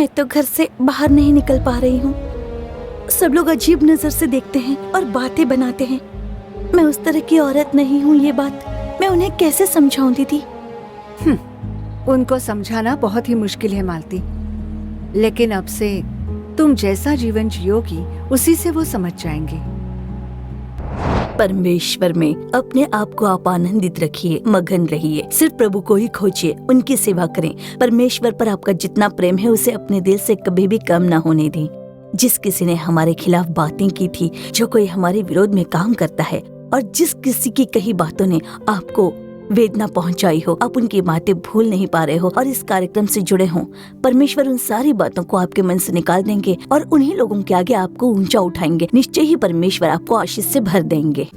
मैं तो घर से बाहर नहीं निकल पा रही हूँ। सब लोग अजीब नजर से देखते हैं और बातें बनाते हैं। मैं उस तरह की औरत नहीं हूँ, ये बात मैं उन्हें कैसे समझाऊं दीदी? उनको समझाना बहुत ही मुश्किल है मालती, लेकिन अब से तुम जैसा जीवन जियोगी उसी से वो समझ जाएंगे। परमेश्वर में अपने आप को आप आनंदित रखिए, मगन रहिए, सिर्फ प्रभु को ही खोजिए, उनकी सेवा करें। परमेश्वर पर आपका जितना प्रेम है उसे अपने दिल से कभी भी कम ना होने दें। जिस किसी ने हमारे खिलाफ बातें की थी, जो कोई हमारे विरोध में काम करता है, और जिस किसी की कही बातों ने आपको वेदना पहुंचाई हो, आप उनकी बातें भूल नहीं पा रहे हो और इस कार्यक्रम से जुड़े हों, परमेश्वर उन सारी बातों को आपके मन से निकाल देंगे और उन्हीं लोगों के आगे आपको ऊंचा उठाएंगे। निश्चय ही परमेश्वर आपको आशीष से भर देंगे।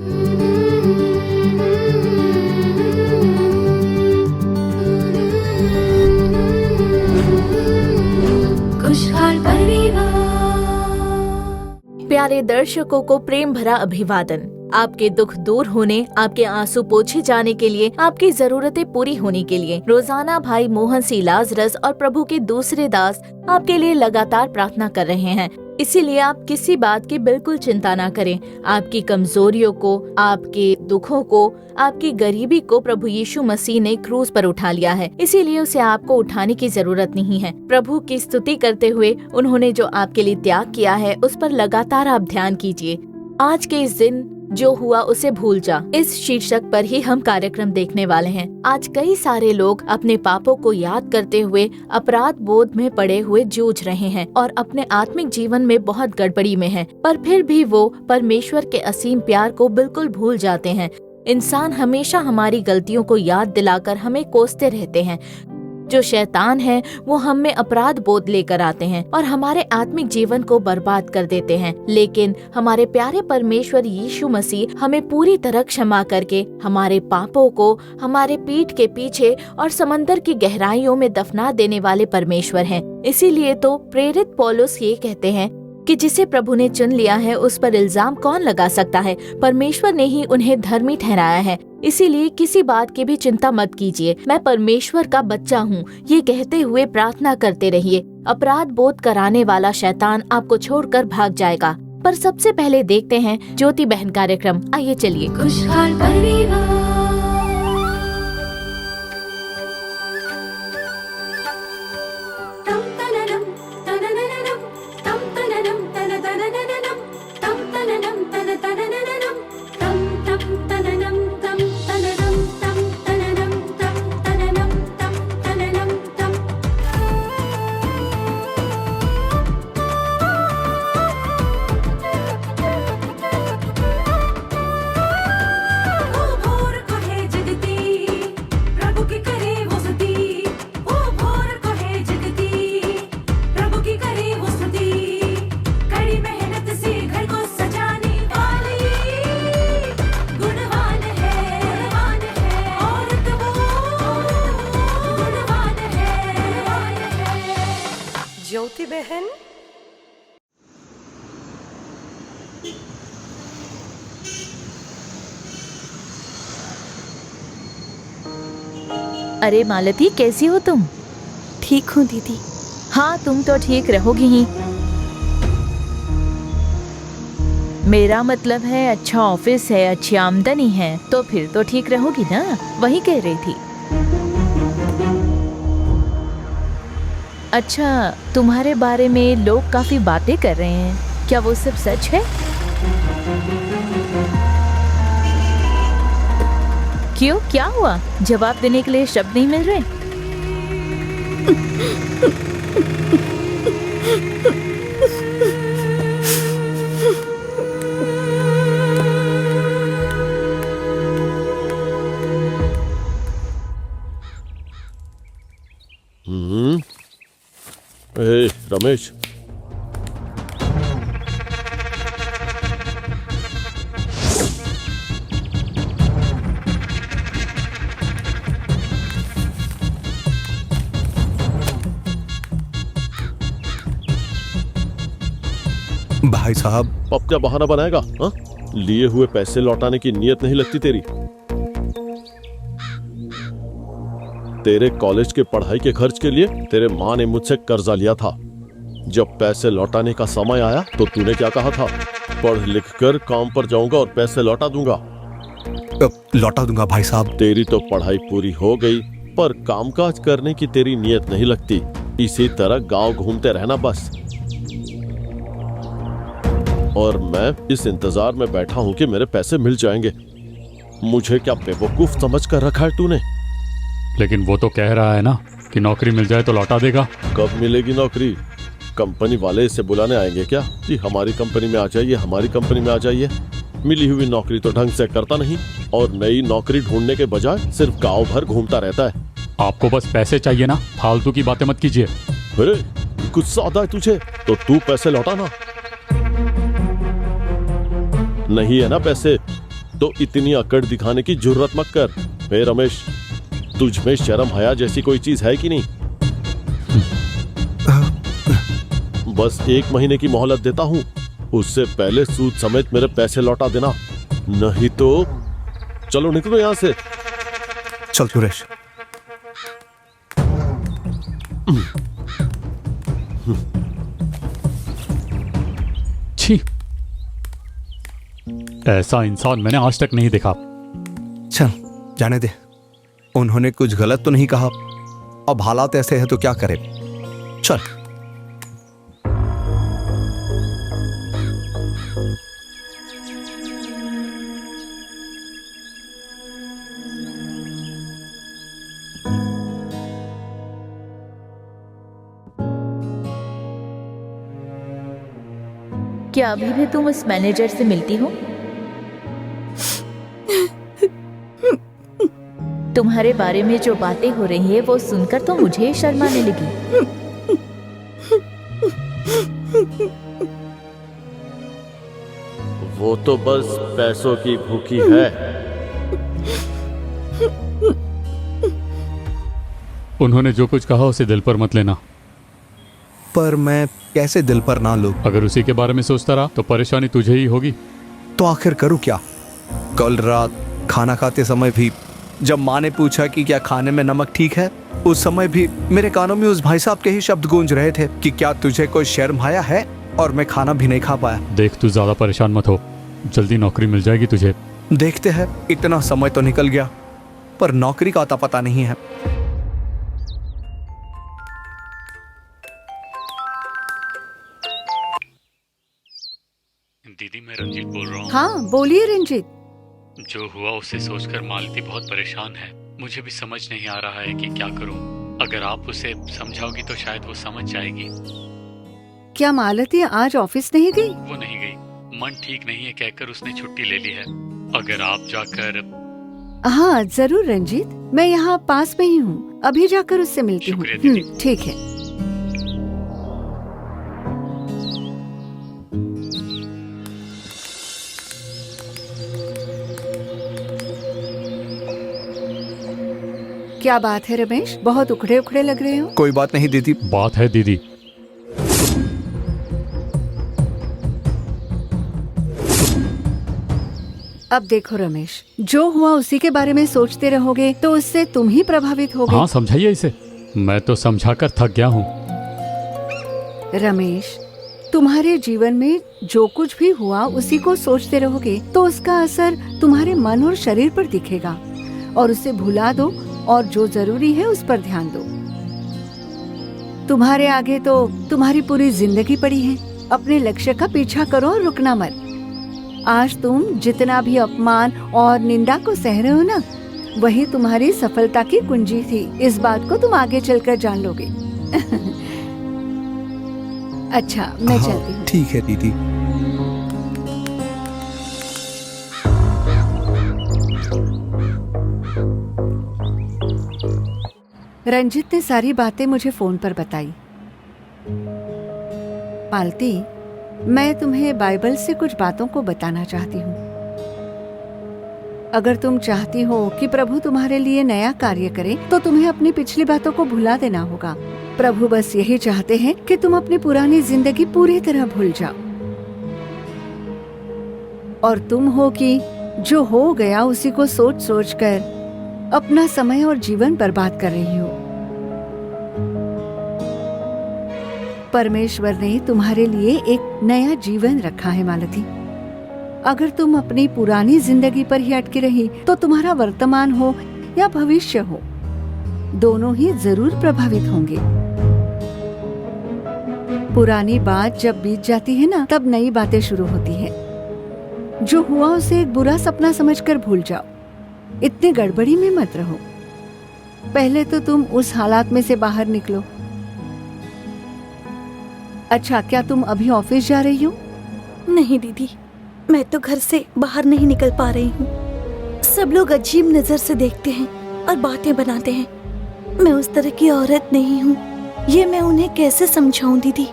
प्यारे दर्शकों को प्रेम भरा अभिवादन। आपके दुख दूर होने, आपके आंसू पोछे जाने के लिए, आपकी जरूरतें पूरी होने के लिए रोजाना भाई मोहन सी लाजरस और प्रभु के दूसरे दास आपके लिए लगातार प्रार्थना कर रहे हैं। इसीलिए आप किसी बात की बिल्कुल चिंता ना करें। आपकी कमजोरियों को, आपके दुखों को, आपकी गरीबी को प्रभु यीशु मसीह ने क्रूज पर उठा लिया है। इसीलिए उसे आपको उठाने की जरूरत नहीं है। प्रभु की स्तुति करते हुए उन्होंने जो आपके लिए त्याग किया है उस पर लगातार आप ध्यान कीजिए। आज के इस दिन जो हुआ उसे भूल जा, इस शीर्षक पर ही हम कार्यक्रम देखने वाले हैं। आज कई सारे लोग अपने पापों को याद करते हुए अपराध बोध में पड़े हुए जूझ रहे हैं और अपने आत्मिक जीवन में बहुत गड़बड़ी में हैं, पर फिर भी वो परमेश्वर के असीम प्यार को बिल्कुल भूल जाते हैं। इंसान हमेशा हमारी गलतियों को याद दिलाकर हमें कोसते रहते हैं। जो शैतान है वो हम में अपराध बोध लेकर आते हैं और हमारे आत्मिक जीवन को बर्बाद कर देते हैं। लेकिन हमारे प्यारे परमेश्वर यीशु मसीह हमें पूरी तरह क्षमा करके हमारे पापों को हमारे पीठ के पीछे और समंदर की गहराइयों में दफना देने वाले परमेश्वर हैं। इसीलिए तो प्रेरित पौलुस ये कहते हैं कि जिसे प्रभु ने चुन लिया है उस पर इल्जाम कौन लगा सकता है? परमेश्वर ने ही उन्हें धर्मी ठहराया है। इसीलिए किसी बात की भी चिंता मत कीजिए। मैं परमेश्वर का बच्चा हूँ, ये कहते हुए प्रार्थना करते रहिए। अपराध बोध कराने वाला शैतान आपको छोड़कर भाग जाएगा। पर सबसे पहले देखते हैं ज्योति बहन कार्यक्रम। आइए चलिए। खुशहाल परिवार। ज्योति बहन, अरे मालती, कैसी हो तुम? ठीक हूँ दीदी। हाँ, तुम तो ठीक रहोगी ही। मेरा मतलब है अच्छा ऑफिस है, अच्छी आमदनी है, तो फिर तो ठीक रहोगी ना? वही कह रही थी। अच्छा, तुम्हारे बारे में लोग काफी बातें कर रहे हैं, क्या वो सब सच है? क्यों, क्या हुआ? जवाब देने के लिए शब्द नहीं मिल रहे? रमेश, भाई साहब, अब क्या बहाना बनाएगा? हाँ, लिए हुए पैसे लौटाने की नीयत नहीं लगती तेरी? तेरे कॉलेज के पढ़ाई के खर्च के लिए तेरे माँ ने मुझसे कर्जा लिया था। जब पैसे लौटाने का समय आया तो तूने क्या कहा था? पढ़ लिख कर काम पर जाऊंगा और पैसे लौटा दूंगा। लौटा दूंगा भाई साहब। तेरी तो पढ़ाई पूरी हो गई, पर कामकाज करने की तेरी नीयत नहीं लगती। इसी तरह गांव घूमते रहना बस। और मैं इस इंतजार में बैठा हूं कि मेरे पैसे मिल जाएंगे। मुझे क्या बेवकूफ समझ कर रखा है तूने? लेकिन वो तो कह रहा है ना कि नौकरी मिल जाए तो लौटा देगा। कब मिलेगी नौकरी? कंपनी वाले इसे बुलाने आएंगे क्या कि हमारी कंपनी में आ जाइए, हमारी कंपनी में आ जाइए? मिली हुई नौकरी तो ढंग से करता नहीं और नई नौकरी ढूंढने के बजाय सिर्फ गांव भर घूमता रहता है। आपको बस पैसे चाहिए ना, फालतू की बातें मत कीजिए। अरे गुस्सा आता है तुझे तो तू पैसे लौटा ना। नहीं है ना पैसे तो इतनी अकड़ दिखाने की जुर्रत मत कर। हे रमेश, तुझ में शर्म हया जैसी कोई चीज है कि नहीं? बस 1 महीने की मोहलत देता हूं, उससे पहले सूद समेत मेरे पैसे लौटा देना, नहीं तो चलो निकलो यहां से। चल सुरेश। छी, ऐसा इंसान मैंने आज तक नहीं देखा। चल जाने दे, उन्होंने कुछ गलत तो नहीं कहा। अब हालात ऐसे हैं तो क्या करें। चल। क्या अभी भी तुम उस मैनेजर से मिलती हो? तुम्हारे बारे में जो बातें हो रही है वो सुनकर तो मुझे ही शर्म आने लगी। वो तो बस पैसों की भूखी है। उन्होंने जो कुछ कहा उसे दिल पर मत लेना। पर मैं कैसे दिल पर ना लूं? अगर उसी के बारे में सोचता रहा तो परेशानी तुझे ही होगी। तो आखिर करूं क्या? कल रात खाना खाते समय भी जब माँ ने पूछा कि क्या खाने में नमक ठीक है, उस समय भी मेरे कानों में उस भाई साहब के ही शब्द गूंज रहे थे कि क्या तुझे कोई शर्म आया है? और मैं खाना भी नहीं खा पाया। देख, तू ज्यादा परेशान मत हो, जल्दी नौकरी मिल जाएगी तुझे। देखते हैं। इतना समय तो निकल गया पर नौकरी का अता पता नहीं है। दीदी, मैं रंजीत बोल रहा हूँ। हाँ बोलिए रंजीत। जो हुआ उसे सोचकर मालती बहुत परेशान है। मुझे भी समझ नहीं आ रहा है कि क्या करूं। अगर आप उसे समझाओगी तो शायद वो समझ जाएगी। क्या मालती आज ऑफिस नहीं गई? वो नहीं गई, मन ठीक नहीं है कहकर उसने छुट्टी ले ली है। अगर आप जाकर। हाँ जरूर रंजीत, मैं यहाँ पास में ही हूँ, अभी जाकर उससे मिलती हूँ। शुक्रिया दीदी। ठीक है। क्या बात है रमेश, बहुत उखड़े उखड़े लग रहे हो। कोई बात नहीं दीदी। बात है दीदी। अब देखो रमेश, जो हुआ उसी के बारे में सोचते रहोगे तो उससे तुम ही प्रभावित होगे। हाँ, समझाइए इसे। मैं तो समझाकर थक गया हूँ। रमेश, तुम्हारे जीवन में जो कुछ भी हुआ उसी को सोचते रहोगे तो उसका असर तुम्हारे मन और शरीर पर दिखेगा, और उसे भुला दो और जो जरूरी है उस पर ध्यान दो। तुम्हारे आगे तो तुम्हारी पूरी जिंदगी पड़ी है। अपने लक्ष्य का पीछा करो और रुकना मत। आज तुम जितना भी अपमान और निंदा को सह रहे हो ना, वही तुम्हारी सफलता की कुंजी थी। इस बात को तुम आगे चलकर जान लोगे। अच्छा, मैं चलती हूँ। ठीक है दीदी। रंजित ने सारी बातें मुझे फोन पर बताई। मालती, मैं तुम्हें बाइबल से कुछ बातों को बताना चाहती हूँ। अगर तुम चाहती हो कि प्रभु तुम्हारे लिए नया कार्य करे तो तुम्हें अपनी पिछली बातों को भुला देना होगा। प्रभु बस यही चाहते हैं कि तुम अपनी पुरानी जिंदगी पूरी तरह भूल जाओ, और तुम हो कि जो हो गया उसी को सोच सोच कर अपना समय और जीवन बर्बाद कर रही हो। परमेश्वर ने तुम्हारे लिए एक नया जीवन रखा है मालती। अगर तुम अपनी पुरानी जिंदगी पर ही अटकी रही तो तुम्हारा वर्तमान हो या भविष्य हो, दोनों ही जरूर प्रभावित होंगे। पुरानी बात जब बीत जाती है ना, तब नई बातें शुरू होती है। जो हुआ उसे एक बुरा सपना समझकर भूल जाओ। इतनी गड़बड़ी में मत रहो। पहले तो तुम उस हालात में से बाहर निकलो। अच्छा, क्या तुम अभी ऑफिस जा रही हो? नहीं दीदी, मैं तो घर से बाहर नहीं निकल पा रही हूँ। सब लोग अजीब नजर से देखते हैं और बातें बनाते हैं। मैं उस तरह की औरत नहीं हूँ। ये मैं उन्हें कैसे समझाऊं दीदी?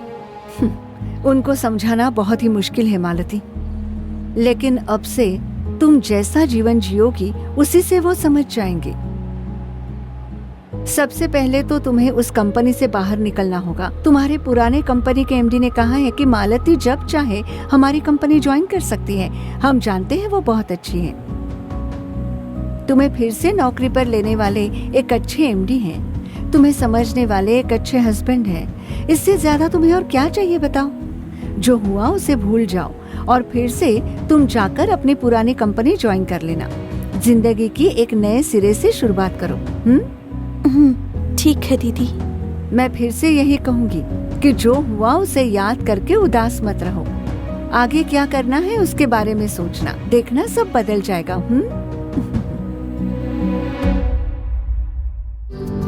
उनको समझाना बहुत ही मुश्किल है मालती, लेकिन अब से तुम जैसा जीवन जियोगी उसी से वो समझ जाएंगे। सबसे पहले तो तुम्हें उस कंपनी से बाहर निकलना होगा। तुम्हारे पुराने कंपनी के एमडी ने कहा है कि मालती जब चाहे हमारी कंपनी ज्वाइन कर सकती है। हम जानते हैं वो बहुत अच्छी है। तुम्हें फिर से नौकरी पर लेने वाले एक अच्छे एमडी हैं। तुम्हें समझने वाले एक अच्छे हस्बैंड हैं। इससे ज्यादा तुम्हें और क्या चाहिए बताओ? जो हुआ उसे भूल जाओ और फिर से तुम जाकर अपनी पुरानी कंपनी ज्वाइन कर लेना। जिंदगी की एक नए सिरे से शुरुआत करो। ठीक है दीदी। मैं फिर से यही कहूंगी कि जो हुआ उसे याद करके उदास मत रहो। आगे क्या करना है उसके बारे में सोचना। देखना सब बदल जाएगा।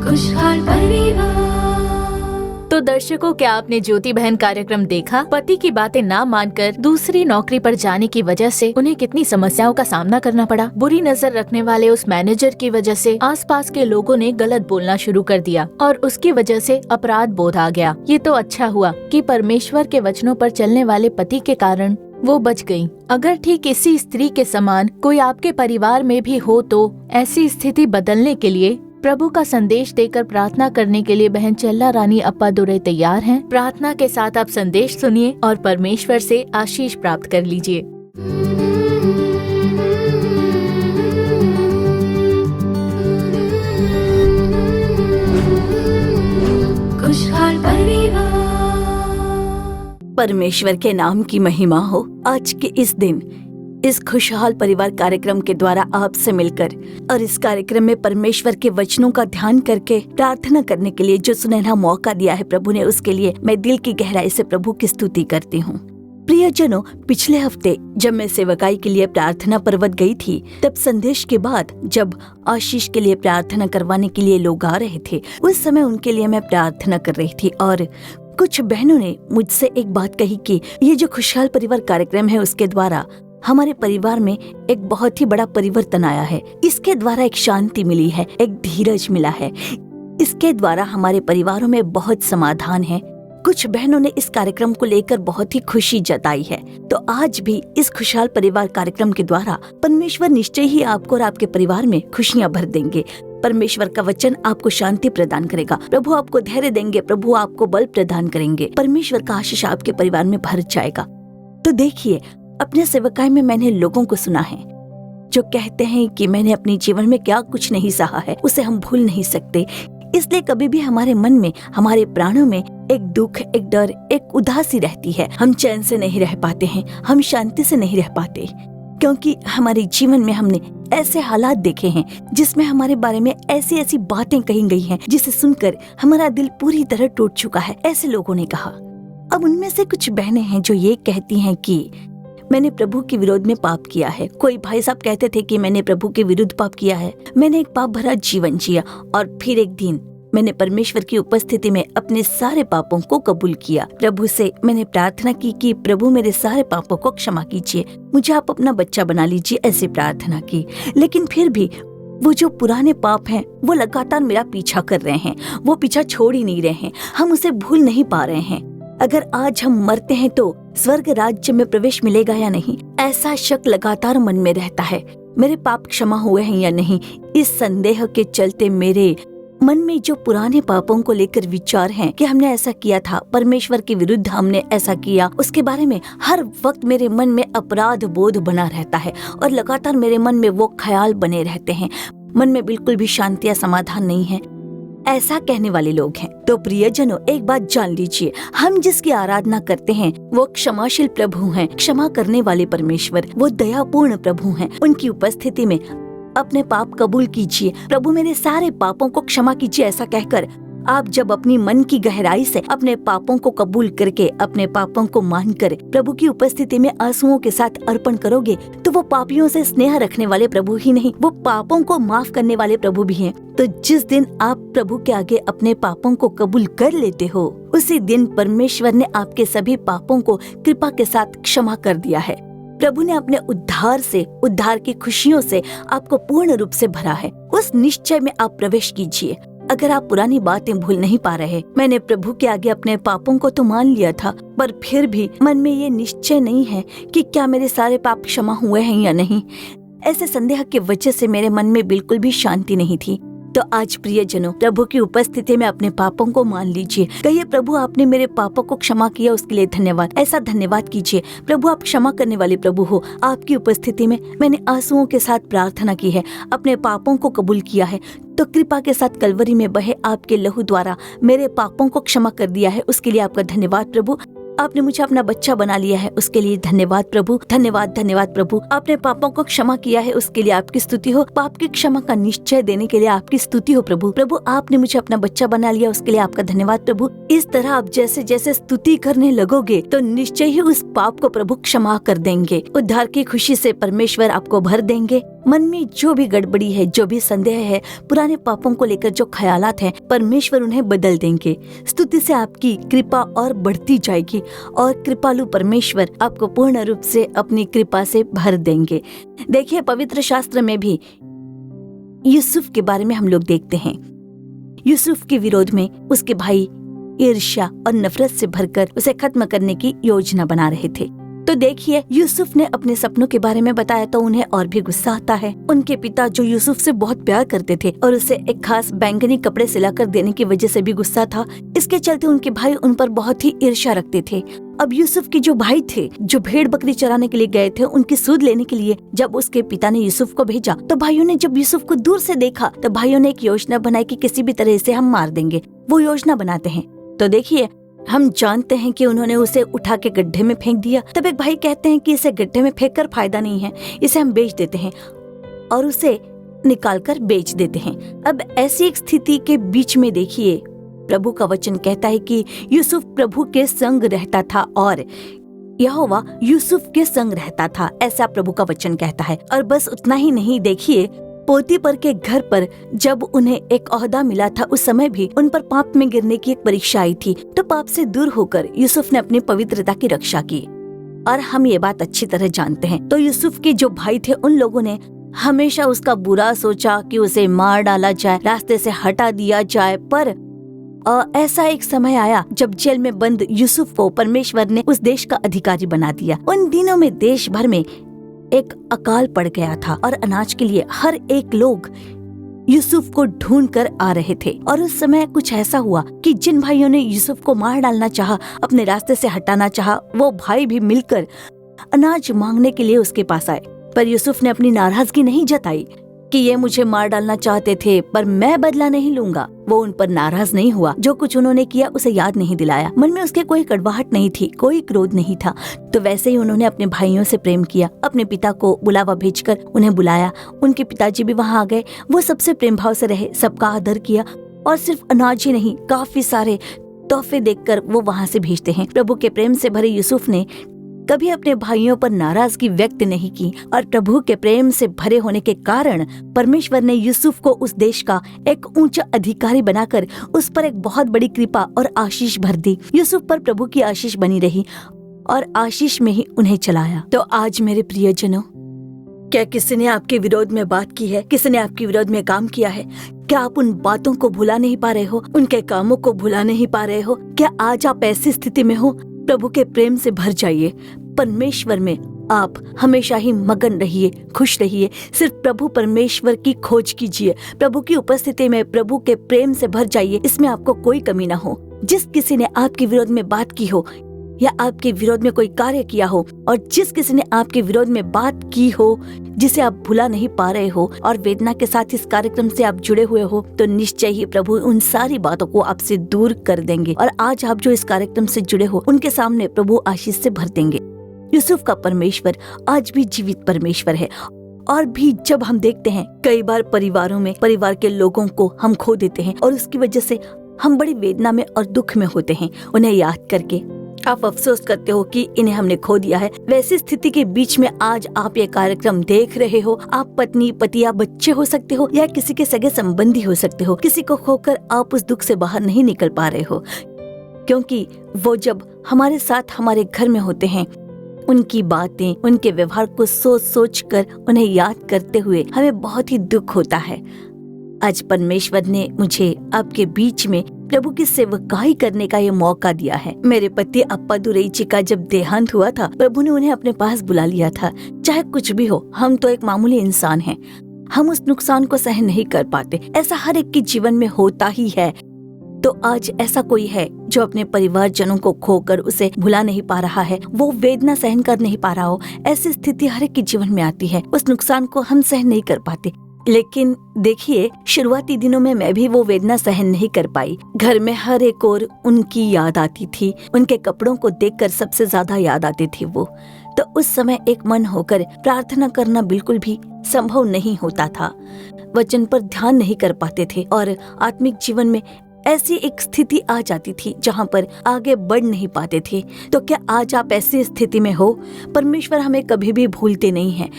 खुशहाल परिवार। तो दर्शकों, क्या आपने ज्योति बहन कार्यक्रम देखा? पति की बातें ना मानकर दूसरी नौकरी पर जाने की वजह से उन्हें कितनी समस्याओं का सामना करना पड़ा। बुरी नजर रखने वाले उस मैनेजर की वजह से आसपास के लोगों ने गलत बोलना शुरू कर दिया और उसकी वजह से अपराध बोध आ गया। ये तो अच्छा हुआ कि परमेश्वर के वचनों पर चलने वाले पति के कारण वो बच गयी। अगर ठीक इसी स्त्री के समान कोई आपके परिवार में भी हो तो ऐसी स्थिति बदलने के लिए प्रभु का संदेश देकर प्रार्थना करने के लिए बहन चल्ला रानी अप्पादुरई तैयार हैं। प्रार्थना के साथ आप संदेश सुनिए और परमेश्वर से आशीष प्राप्त कर लीजिए। खुशहाल परिवार। परमेश्वर के नाम की महिमा हो। आज के इस दिन इस खुशहाल परिवार कार्यक्रम के द्वारा आपसे मिलकर और इस कार्यक्रम में परमेश्वर के वचनों का ध्यान करके प्रार्थना करने के लिए जो सुनहरा मौका दिया है प्रभु ने, उसके लिए मैं दिल की गहराई से प्रभु की स्तुति करती हूँ। प्रियजनों, पिछले हफ्ते जब मैं सेवकाई के लिए प्रार्थना पर्वत गई थी, तब संदेश के बाद जब आशीष के लिए प्रार्थना करवाने के लिए लोग आ रहे थे, उस समय उनके लिए मैं प्रार्थना कर रही थी और कुछ बहनों ने मुझसे एक बात कही कि ये जो खुशहाल परिवार कार्यक्रम है उसके द्वारा हमारे परिवार में एक बहुत ही बड़ा परिवर्तन आया है। इसके द्वारा एक शांति मिली है, एक धीरज मिला है। इसके द्वारा हमारे परिवारों में बहुत समाधान है। कुछ बहनों ने इस कार्यक्रम को लेकर बहुत ही खुशी जताई है। तो आज भी इस खुशहाल परिवार कार्यक्रम के द्वारा परमेश्वर निश्चय ही आपको और आपके परिवार में खुशियां भर देंगे। परमेश्वर का वचन आपको शांति प्रदान करेगा। प्रभु आपको धैर्य देंगे। प्रभु आपको बल प्रदान करेंगे। परमेश्वर का आशीष आपके परिवार में भर जाएगा। तो देखिए, अपने सेवकाई में मैंने लोगों को सुना है जो कहते हैं कि मैंने अपने जीवन में क्या कुछ नहीं सहा है उसे हम भूल नहीं सकते। इसलिए कभी भी हमारे मन में, हमारे प्राणों में एक दुख, एक डर, एक उदासी रहती है। हम चैन से नहीं रह पाते हैं, हम शांति से नहीं रह पाते, क्योंकि हमारे जीवन में हमने ऐसे हालात देखे हैं जिसमें हमारे बारे में ऐसी ऐसी बातें कही गई हैं जिसे सुनकर हमारा दिल पूरी तरह टूट चुका है, ऐसे लोगों ने कहा। अब उनमें से कुछ बहनें हैं जो ये कहती हैं कि मैंने प्रभु के विरोध में पाप किया है। कोई भाई साहब कहते थे कि मैंने प्रभु के विरुद्ध पाप किया है। मैंने एक पाप भरा जीवन जिया और फिर एक दिन मैंने परमेश्वर की उपस्थिति में अपने सारे पापों को कबूल किया। प्रभु से मैंने प्रार्थना की कि प्रभु मेरे सारे पापों को क्षमा कीजिए, मुझे आप अपना बच्चा बना लीजिए, ऐसी प्रार्थना की। लेकिन फिर भी वो जो पुराने पाप हैं वो लगातार मेरा पीछा कर रहे हैं, वो पीछा छोड़ ही नहीं रहे हैं। हम उसे भूल नहीं पा रहे हैं। अगर आज हम मरते हैं तो स्वर्ग राज्य में प्रवेश मिलेगा या नहीं, ऐसा शक लगातार मन में रहता है। मेरे पाप क्षमा हुए हैं या नहीं, इस संदेह के चलते मेरे मन में जो पुराने पापों को लेकर विचार हैं कि हमने ऐसा किया था, परमेश्वर के विरुद्ध हमने ऐसा किया, उसके बारे में हर वक्त मेरे मन में अपराध बोध बना रहता है और लगातार मेरे मन में वो ख्याल बने रहते हैं। मन में बिल्कुल भी शांति या समाधान नहीं है। ऐसा कहने वाले लोग हैं। तो प्रियजनों, एक बात जान लीजिए, हम जिसकी आराधना करते हैं वो क्षमाशील प्रभु हैं, क्षमा करने वाले परमेश्वर, वो दयापूर्ण प्रभु हैं। उनकी उपस्थिति में अपने पाप कबूल कीजिए। प्रभु मेरे सारे पापों को क्षमा कीजिए, ऐसा कहकर आप जब अपनी मन की गहराई से अपने पापों को कबूल करके, अपने पापों को मानकर प्रभु की उपस्थिति में आंसुओं के साथ अर्पण करोगे, तो वो पापियों से स्नेह रखने वाले प्रभु ही नहीं, वो पापों को माफ करने वाले प्रभु भी हैं। तो जिस दिन आप प्रभु के आगे अपने पापों को कबूल कर लेते हो, उसी दिन परमेश्वर ने आपके सभी पापों को कृपा के साथ क्षमा कर दिया है। प्रभु ने अपने उद्धार की खुशियों से आपको पूर्ण रूप से भरा है। उस निश्चय में आप प्रवेश कीजिए। अगर आप पुरानी बातें भूल नहीं पा रहे, मैंने प्रभु के आगे अपने पापों को तो मान लिया था, पर फिर भी मन में ये निश्चय नहीं है कि क्या मेरे सारे पाप क्षमा हुए हैं या नहीं। ऐसे संदेह की वजह से मेरे मन में बिल्कुल भी शांति नहीं थी। तो आज प्रियजनों, प्रभु की उपस्थिति में अपने पापों को मान लीजिए। कहिए, प्रभु आपने मेरे पापों को क्षमा किया, उसके लिए धन्यवाद। ऐसा धन्यवाद कीजिए। प्रभु आप क्षमा करने वाले प्रभु हो। आपकी उपस्थिति में मैंने आंसुओं के साथ प्रार्थना की है, अपने पापों को कबूल किया है, तो कृपा के साथ कलवरी में बहे आपके लहू द्वारा मेरे पापों को क्षमा कर दिया है। उसके लिए आपका धन्यवाद प्रभु। आपने मुझे अपना बच्चा बना लिया है, उसके लिए धन्यवाद प्रभु। धन्यवाद प्रभु। आपने पापों को क्षमा किया है, उसके लिए आपकी स्तुति हो। पाप की क्षमा का निश्चय देने के लिए आपकी स्तुति हो प्रभु। प्रभु आपने मुझे अपना बच्चा बना लिया, उसके लिए आपका धन्यवाद प्रभु। इस तरह आप जैसे जैसे स्तुति करने लगोगे तो निश्चय ही उस पाप को प्रभु क्षमा कर देंगे। उद्धार की खुशी से परमेश्वर आपको भर देंगे। मन में जो भी गड़बड़ी है, जो भी संदेह है, पुराने पापों को लेकर जो ख्यालात हैं, परमेश्वर उन्हें बदल देंगे। स्तुति से आपकी कृपा और बढ़ती जाएगी और कृपालु परमेश्वर आपको पूर्ण रूप से अपनी कृपा से भर देंगे। देखिए, पवित्र शास्त्र में भी यूसुफ के बारे में हम लोग देखते हैं। यूसुफ के विरोध में उसके भाई ईर्ष्या और नफरत से भरकर उसे खत्म करने की योजना बना रहे थे। तो देखिए, यूसुफ ने अपने सपनों के बारे में बताया तो उन्हें और भी गुस्सा आता है। उनके पिता जो यूसुफ से बहुत प्यार करते थे और उसे एक खास बैंगनी कपड़े सिलाकर देने की वजह से भी गुस्सा था। इसके चलते उनके भाई उन पर बहुत ही ईर्ष्या रखते थे। अब यूसुफ के जो भाई थे, जो भेड़ बकरी चराने के लिए गए थे, उनकी सूद लेने के लिए जब उसके पिता ने यूसुफ को भेजा, तो भाइयों ने जब यूसुफ को दूर से देखा तो भाइयों ने एक योजना बनाई कि किसी भी तरह से हम मार देंगे। वो योजना बनाते हैं। तो देखिए, हम जानते हैं कि उन्होंने उसे उठा के गड्ढे में फेंक दिया। तब एक भाई कहते हैं कि इसे गड्ढे में फेंक कर फायदा नहीं है, इसे हम बेच देते हैं, और उसे निकाल कर बेच देते हैं। अब ऐसी एक स्थिति के बीच में देखिए, प्रभु का वचन कहता है कि यूसुफ प्रभु के संग रहता था और यहोवा यूसुफ के संग रहता था, ऐसा प्रभु का वचन कहता है। और बस उतना ही नहीं, देखिए, पोतीपर के घर पर जब उन्हें एक ओहदा मिला था, उस समय भी उन पर पाप में गिरने की एक परीक्षा आई थी। तो पाप से दूर होकर यूसुफ ने अपनी पवित्रता की रक्षा की, और हम ये बात अच्छी तरह जानते हैं। तो यूसुफ के जो भाई थे, उन लोगों ने हमेशा उसका बुरा सोचा कि उसे मार डाला जाए, रास्ते से हटा दिया जाए। पर ऐसा एक समय आया जब जेल में बंद यूसुफ को परमेश्वर ने उस देश का अधिकारी बना दिया। उन दिनों में देश भर में एक अकाल पड़ गया था और अनाज के लिए हर एक लोग यूसुफ को ढूंढ कर आ रहे थे। और उस समय कुछ ऐसा हुआ कि जिन भाइयों ने यूसुफ को मार डालना चाहा, अपने रास्ते से हटाना चाहा, वो भाई भी मिलकर अनाज मांगने के लिए उसके पास आए। पर यूसुफ ने अपनी नाराजगी नहीं जताई कि ये मुझे मार डालना चाहते थे पर मैं बदला नहीं लूंगा। वो उन पर नाराज नहीं हुआ, जो कुछ उन्होंने किया उसे याद नहीं दिलाया। मन में उसके कोई कड़वाहट नहीं थी, कोई क्रोध नहीं था। तो वैसे ही उन्होंने अपने भाइयों से प्रेम किया। अपने पिता को बुलावा भेजकर उन्हें बुलाया। उनके पिताजी भी वहाँ आ गए। वो सबसे प्रेम भाव से रहे, सबका आदर किया, और सिर्फ अनाज ही नहीं, काफी सारे तोहफे देकर वो वहाँ से भेजते हैं। प्रभु के प्रेम से भरे यूसुफ ने कभी अपने भाइयों पर नाराजगी व्यक्त नहीं की, और प्रभु के प्रेम से भरे होने के कारण परमेश्वर ने यूसुफ को उस देश का एक ऊंचा अधिकारी बनाकर उस पर एक बहुत बड़ी कृपा और आशीष भर दी। यूसुफ पर प्रभु की आशीष बनी रही और आशीष में ही उन्हें चलाया। तो आज मेरे प्रियजनों, क्या किसी ने आपके विरोध में बात की है? किसी ने आपके विरोध में काम किया है? क्या आप उन बातों को भुला नहीं पा रहे हो? उनके कामों को भुला नहीं पा रहे हो? क्या आज आप ऐसी स्थिति में हो? प्रभु के प्रेम से भर जाइए। परमेश्वर में आप हमेशा ही मगन रहिए, खुश रहिए। सिर्फ प्रभु परमेश्वर की खोज कीजिए। प्रभु की उपस्थिति में प्रभु के प्रेम से भर जाइए। इसमें आपको कोई कमी ना हो। जिस किसी ने आपके विरोध में बात की हो, या आपके विरोध में कोई कार्य किया हो और जिस किसी ने आपके विरोध में बात की हो जिसे आप भुला नहीं पा रहे हो और वेदना के साथ इस कार्यक्रम से आप जुड़े हुए हो, तो निश्चय ही प्रभु उन सारी बातों को आपसे दूर कर देंगे और आज आप जो इस कार्यक्रम से जुड़े हो उनके सामने प्रभु आशीष से भर देंगे। यूसुफ का परमेश्वर आज भी जीवित परमेश्वर है और भी जब हम देखते हैं कई बार परिवारों में परिवार के लोगों को हम खो देते हैं और उसकी वजह से हम बड़ी वेदना में और दुख में होते हैं, उन्हें याद करके आप अफसोस करते हो कि इन्हें हमने खो दिया है। वैसी स्थिति के बीच में आज आप ये कार्यक्रम देख रहे हो। आप पत्नी, पति या बच्चे हो सकते हो या किसी के सगे संबंधी हो सकते हो। किसी को खोकर आप उस दुख से बाहर नहीं निकल पा रहे हो, क्योंकि वो जब हमारे साथ हमारे घर में होते हैं उनकी बातें, उनके व्यवहार को सोच सोच कर उन्हें याद करते हुए हमें बहुत ही दुख होता है। आज परमेश्वर ने मुझे आपके बीच में प्रभु की सेवकाई करने का ये मौका दिया है। मेरे पति अप्पा दुरई जी का जब देहांत हुआ था, प्रभु ने उन्हें अपने पास बुला लिया था। चाहे कुछ भी हो, हम तो एक मामूली इंसान हैं। हम उस नुकसान को सहन नहीं कर पाते। ऐसा हर एक के जीवन में होता ही है। तो आज ऐसा कोई है जो अपने परिवारजनों को खोकर उसे भुला नहीं पा रहा है, वो वेदना सहन कर नहीं पा रहा हो। ऐसी स्थिति हर एक के जीवन में आती है। उस नुकसान को हम सहन नहीं कर पाते। लेकिन देखिए, शुरुआती दिनों में मैं भी वो वेदना सहन नहीं कर पाई। घर में हर एक और उनकी याद आती थी। उनके कपड़ों को देखकर सबसे ज्यादा याद आती थी वो। तो उस समय एक मन होकर प्रार्थना करना बिल्कुल भी संभव नहीं होता था। वचन पर ध्यान नहीं कर पाते थे और आत्मिक जीवन में ऐसी एक स्थिति आ जाती थी जहाँ पर आगे बढ़ नहीं पाते थे। तो क्या आज आप ऐसी स्थिति में हो? परमेश्वर हमें कभी भी भूलते नहीं हैं।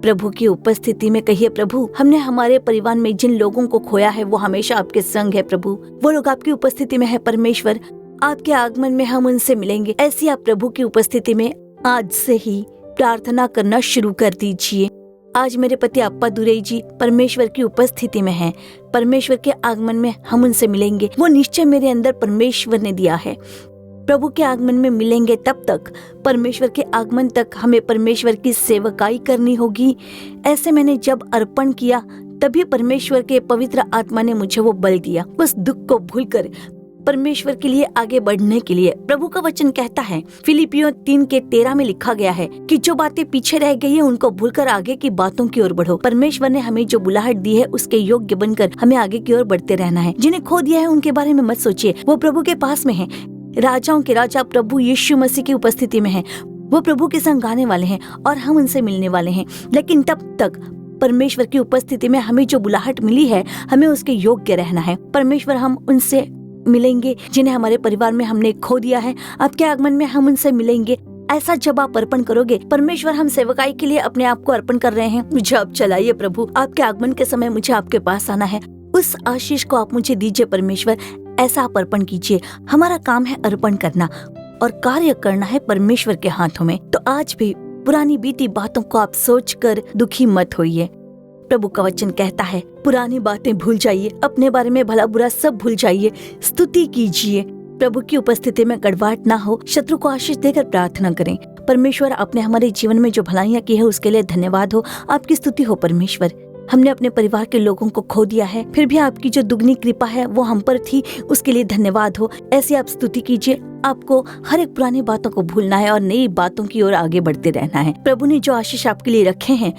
प्रभु की उपस्थिति में कहिए, प्रभु हमने हमारे परिवार में जिन लोगों को खोया है वो हमेशा आपके संग है। प्रभु वो लोग आपकी उपस्थिति में है। परमेश्वर आपके आगमन में हम उनसे मिलेंगे। ऐसी आप प्रभु की उपस्थिति में आज से ही प्रार्थना करना शुरू कर दीजिए। आज मेरे पति अप्पा दुरई जी परमेश्वर की उपस्थिति में हैं। परमेश्वर के आगमन में हम उनसे मिलेंगे। वो निश्चय मेरे अंदर परमेश्वर ने दिया है। प्रभु के आगमन में मिलेंगे। तब तक परमेश्वर के आगमन तक हमें परमेश्वर की सेवकाई करनी होगी। ऐसे मैंने जब अर्पण किया तभी परमेश्वर के पवित्र आत्मा ने मुझे वो बल दिया, उस दुख को भूलकर परमेश्वर के लिए आगे बढ़ने के लिए। प्रभु का वचन कहता है, फिलिपियों 3:13 में लिखा गया है कि जो बातें पीछे रह गई है उनको भूलकर आगे की बातों की ओर बढ़ो। परमेश्वर ने हमें जो बुलाहट दी है उसके योग्य बनकर हमें आगे की ओर बढ़ते रहना है। जिन्हें खो दिया है उनके बारे में मत सोचिए, वो प्रभु के पास में है। राजाओं के राजा प्रभु यीशु मसीह की उपस्थिति में है। वो प्रभु के संग गाने वाले हैं और हम उनसे मिलने वाले हैं। लेकिन तब तक परमेश्वर की उपस्थिति में हमें जो बुलाहट मिली है, हमें उसके योग्य रहना है। परमेश्वर हम उनसे मिलेंगे जिन्हें हमारे परिवार में हमने खो दिया है। आपके आगमन में हम उनसे मिलेंगे। ऐसा जब आप अर्पण करोगे, परमेश्वर हम सेवकाई के लिए अपने आप को अर्पण कर रहे हैं। मुझे आप चलाइए प्रभु, आपके आगमन के समय मुझे आपके पास आना है। उस आशीष को आप मुझे दीजिए परमेश्वर। ऐसा आप अर्पण कीजिए। हमारा काम है अर्पण करना और कार्य करना है परमेश्वर के हाथों में। तो आज भी पुरानी बीती बातों को आप सोचकर दुखी मत होइए। प्रभु का वचन कहता है, पुरानी बातें भूल जाइए, अपने बारे में भला बुरा सब भूल जाइए, स्तुति कीजिए। प्रभु की उपस्थिति में गड़बड़ ना हो। शत्रु को आशीष देकर प्रार्थना करें। परमेश्वर, आपने हमारे जीवन में जो भलाइयाँ की है उसके लिए धन्यवाद हो। आपकी स्तुति हो परमेश्वर। हमने अपने परिवार के लोगों को खो दिया है, फिर भी आपकी जो दुगनी कृपा है वो हम पर थी, उसके लिए धन्यवाद हो। ऐसे आप स्तुति कीजिए। आपको हर एक पुरानी बातों को भूलना है और नई बातों की ओर आगे बढ़ते रहना है। प्रभु ने जो आशीष आपके लिए रखे हैं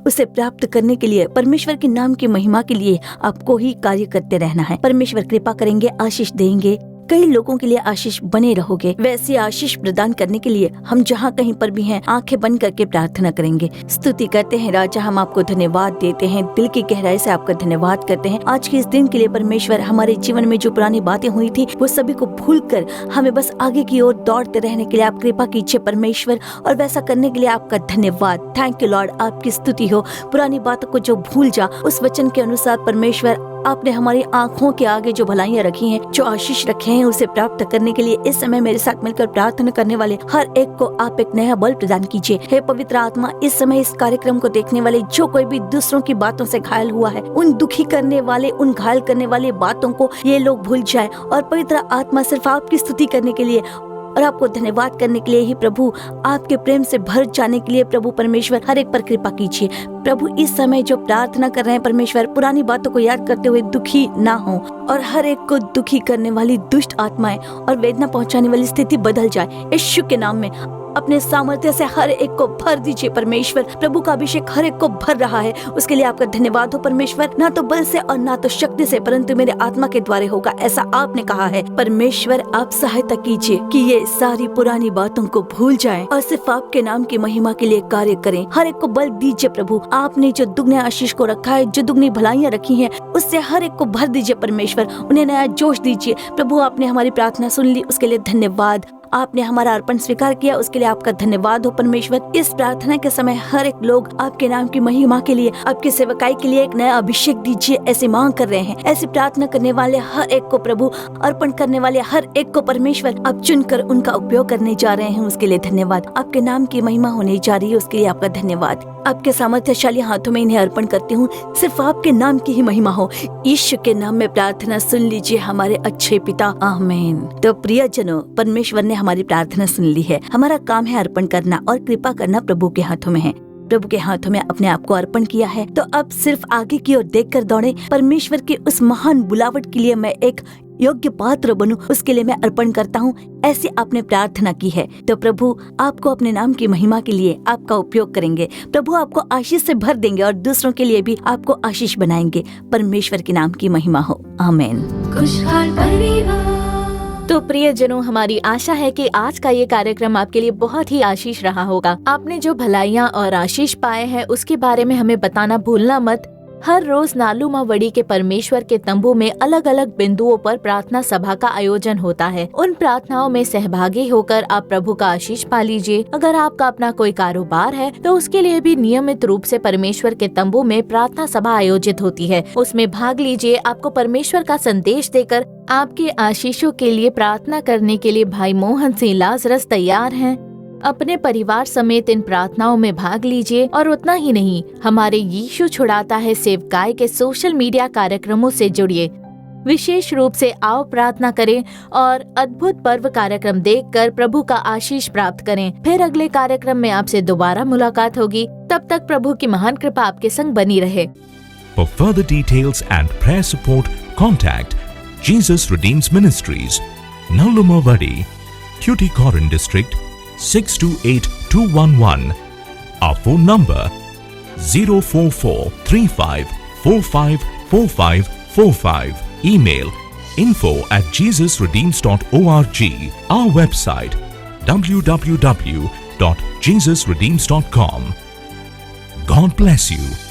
उसे प्राप्त करने के लिए, परमेश्वर के नाम की महिमा के लिए आपको ही कार्य करते रहना है। परमेश्वर कृपा करेंगे, आशीष देंगे। कई लोगों के लिए आशीष बने रहोगे। वैसी आशीष प्रदान करने के लिए हम जहाँ कहीं पर भी हैं, आंखें बंद करके प्रार्थना करेंगे। स्तुति करते हैं राजा, हम आपको धन्यवाद देते हैं। दिल की गहराई से आपका धन्यवाद करते हैं आज के इस दिन के लिए। परमेश्वर, हमारे जीवन में जो पुरानी बातें हुई थी वो सभी को भूलकर हमें बस आगे की ओर दौड़ते रहने के लिए आप कृपा कीजिए परमेश्वर। और वैसा करने के लिए आपका धन्यवाद। Thank you Lord. आपकी स्तुति हो। पुरानी बातों को जो भूल जा, उस वचन के अनुसार परमेश्वर आपने हमारी आंखों के आगे जो भलाइयाँ रखी हैं, जो आशीष रखे हैं, उसे प्राप्त करने के लिए इस समय मेरे साथ मिलकर प्रार्थना करने वाले हर एक को आप एक नया बल प्रदान कीजिए। हे पवित्र आत्मा, इस समय इस कार्यक्रम को देखने वाले जो कोई भी दूसरों की बातों से घायल हुआ है, उन दुखी करने वाले, उन घायल करने वाले बातों को ये लोग भूल जाए और पवित्र आत्मा सिर्फ आपकी स्तुति करने के लिए और आपको धन्यवाद करने के लिए ही प्रभु आपके प्रेम से भर जाने के लिए प्रभु परमेश्वर हर एक पर कृपा कीजिए। प्रभु इस समय जो प्रार्थना कर रहे हैं परमेश्वर, पुरानी बातों को याद करते हुए दुखी ना हो और हर एक को दुखी करने वाली दुष्ट आत्माएं और वेदना पहुंचाने वाली स्थिति बदल जाए। यीशु के नाम में अपने सामर्थ्य से हर एक को भर दीजिए परमेश्वर। प्रभु का अभिषेक हर एक को भर रहा है, उसके लिए आपका धन्यवाद हो परमेश्वर। ना तो बल से और ना तो शक्ति से, परंतु मेरे आत्मा के द्वारा होगा, ऐसा आपने कहा है। परमेश्वर आप सहायता कीजिए कि ये सारी पुरानी बातों को भूल जाएं और सिर्फ आपके नाम की महिमा के लिए कार्य करें। हर एक को बल दीजिए प्रभु। आपने जो दुगने आशीष को रखा है, जो दुगनी भलाइयाँ रखी है, उससे हर एक को भर दीजिए परमेश्वर। उन्हें नया जोश दीजिए प्रभु। आपने हमारी प्रार्थना सुन ली, उसके लिए धन्यवाद। आपने हमारा अर्पण स्वीकार किया, उसके लिए आपका धन्यवाद हो परमेश्वर। इस प्रार्थना के समय हर एक लोग आपके नाम की महिमा के लिए, आपकी सेवकाई के लिए एक नया अभिषेक दीजिए, ऐसी मांग कर रहे हैं। ऐसी प्रार्थना करने वाले हर एक को प्रभु, अर्पण करने वाले हर एक को परमेश्वर आप चुनकर उनका उपयोग करने जा रहे हैं, उसके लिए धन्यवाद। आपके नाम की महिमा होने जा रही है, उसके लिए आपका धन्यवाद। आपके सामर्थ्यशाली हाथों में इन्हें अर्पण करती हूँ, सिर्फ आपके नाम की ही महिमा हो। यीशु के नाम में प्रार्थना सुन लीजिए हमारे अच्छे पिता, आमीन। तो प्रियजनों, परमेश्वर ने हमारी प्रार्थना सुन ली है। हमारा काम है अर्पण करना और कृपा करना प्रभु के हाथों में है। प्रभु के हाथों में अपने आप को अर्पण किया है, तो अब सिर्फ आगे की ओर देखकर दौड़े। परमेश्वर की उस महान बुलावट के लिए मैं एक योग्य पात्र बनूं, उसके लिए मैं अर्पण करता हूँ, ऐसी आपने प्रार्थना की है। तो प्रभु आपको अपने नाम की महिमा के लिए आपका उपयोग करेंगे। प्रभु आपको आशीष से भर देंगे और दूसरों के लिए भी आपको आशीष बनाएंगे। परमेश्वर के नाम की महिमा हो, आमीन। तो प्रियजनों, हमारी आशा है कि आज का ये कार्यक्रम आपके लिए बहुत ही आशीष रहा होगा। आपने जो भलाइयाँ और आशीष पाए हैं उसके बारे में हमें बताना भूलना मत। हर रोज नालूमावड़ी के परमेश्वर के तंबू में अलग अलग बिंदुओं पर प्रार्थना सभा का आयोजन होता है। उन प्रार्थनाओं में सहभागी होकर आप प्रभु का आशीष पा लीजिए। अगर आपका अपना कोई कारोबार है तो उसके लिए भी नियमित रूप से परमेश्वर के तंबू में प्रार्थना सभा आयोजित होती है, उसमें भाग लीजिए। आपको परमेश्वर का संदेश देकर आपके आशीषों के लिए प्रार्थना करने के लिए भाई मोहन सिंह लाजरस तैयार हैं। अपने परिवार समेत इन प्रार्थनाओं में भाग लीजिए। और उतना ही नहीं, हमारे यीशु छुड़ाता है सेवकाई के सोशल मीडिया कार्यक्रमों से जुड़िए। विशेष रूप से आओ प्रार्थना करें और अद्भुत पर्व कार्यक्रम देखकर प्रभु का आशीष प्राप्त करें। फिर अगले कार्यक्रम में आपसे दोबारा मुलाकात होगी। तब तक प्रभु की महान कृपा आपके संग बनी रहे। For further details and prayer support, contact Jesus Redeems Ministries, Nallumavadi, Tuticorin District, 628211. Our phone number 04435454545. Email info@jesusredeems.org. Our website www.jesusredeems.com. God bless you.